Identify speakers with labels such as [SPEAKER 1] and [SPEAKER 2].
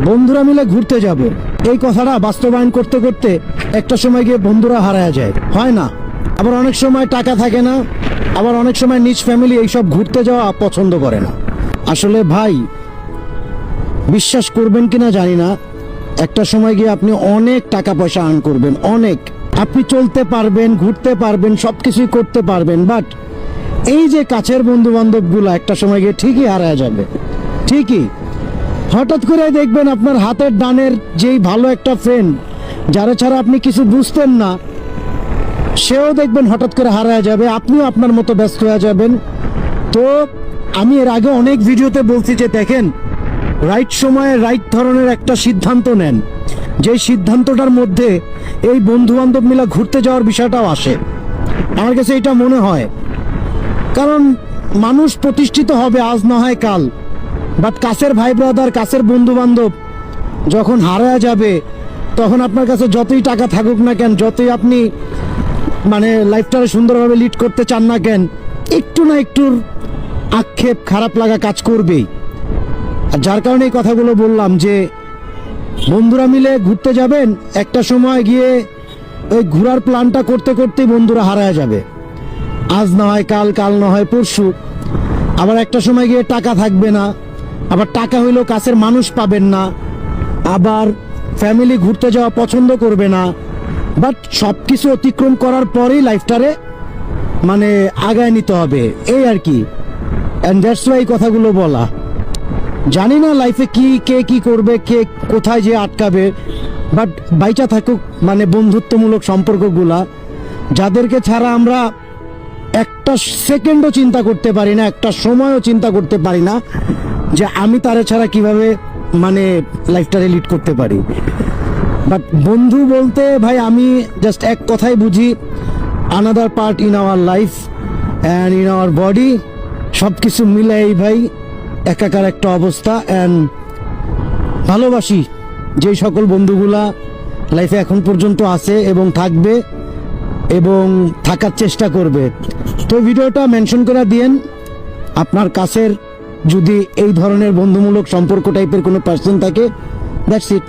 [SPEAKER 1] বন্ধুরা মিলে ঘুরতে যাব, এই কথাটা বাস্তবায়ন করতে করতে একটা সময় গিয়ে বন্ধুরা হারায় যায়, হয় না? আবার অনেক সময় টাকা থাকে না, আবার অনেক সময় নিজ ফ্যামিলি এইসব ঘুরতে যাওয়া পছন্দ করে না। আসলে ভাই, বিশ্বাস করবেন কিনা জানি না, একটা সময় গিয়ে আপনি অনেক টাকা পয়সা আর্ন করবেন, অনেক, আপনি চলতে পারবেন, ঘুরতে পারবেন, সবকিছুই করতে পারবেন, বাট এই যে কাছের বন্ধু বান্ধবগুলো একটা সময় গিয়ে ঠিকই হারায় যাবে। ঠিকই হঠাৎ করে দেখবেন আপনার হাতের ডানের যেই ভালো একটা ফ্রেন্ড, যারা ছাড়া আপনি কিছু বুঝতেন না, সেও দেখবেন হঠাৎ করে হারায় যাবে, আপনিও আপনার মতো ব্যস্ত হয়ে যাবেন। তো আমি এর আগে অনেক ভিডিওতে বলছি যে দেখেন, রাইট সময়ে রাইট ধরনের একটা সিদ্ধান্ত নেন, যে সিদ্ধান্তটার মধ্যে এই বন্ধু বান্ধব মিলে ঘুরতে যাওয়ার বিষয়টাও আসে। আমার কাছে এটা মনে হয়, কারণ মানুষ প্রতিষ্ঠিত হবে আজ না হয় কাল, বাট কাছের ভাই ব্রাদার, কাছের বন্ধু বান্ধব যখন হারায় যাবে, তখন আপনার কাছে যতই টাকা থাকুক না কেন, যতই আপনি মানে লাইফটাকে সুন্দরভাবে লিড করতে চান না কেন, একটু না একটুর আক্ষেপ, খারাপ লাগা কাজ করবেই। আর যার কারণে এই কথাগুলো বললাম যে বন্ধুরা মিলে ঘুরতে যাবেন, একটা সময় গিয়ে ওই ঘোরার প্ল্যানটা করতে করতেই বন্ধুরা হারায় যাবে, আজ না হয় কাল, কাল না হয় পরশু। আবার একটা সময় গিয়ে টাকা থাকবে না, আবার টাকা হইলেও কাছের মানুষ পাবেন না, আবার ফ্যামিলি ঘুরতে যাওয়া পছন্দ করবে না, বাট সব কিছু অতিক্রম করার পরেই লাইফটারে মানে আগায় নিতে হবে, এই আর কি। অ্যান্ড দ্যাটস ওয়াই এই কথাগুলো বলা। জানি না লাইফে কি কে কি করবে, কে কোথায় যে আটকাবে, বাট বাইচা থাকুক মানে বন্ধুত্বমূলক সম্পর্কগুলা, যাদেরকে ছাড়া আমরা একটা সেকেন্ডও চিন্তা করতে পারি না, একটা সময়ও চিন্তা করতে পারি না যে আমি তারা ছাড়া কিভাবে মানে লাইফটারে লিড করতে পারি। বাট বন্ধু বলতে ভাই আমি জাস্ট এক কথাই বুঝি, another part in our life and in our body, সব কিছু মিলাই ভাই একাকার একটা অবস্থা। অ্যান্ড ভালোবাসি যেই সকল বন্ধুগুলা লাইফে এখন পর্যন্ত আছে এবং থাকবে এবং থাকার চেষ্টা করবে। তো ভিডিওটা মেনশন করে দিয়েন আপনার কাছের যদি এই ধরনের বন্ধুমূলক সম্পর্ক টাইপের কোনো পার্সন থাকে। That's it.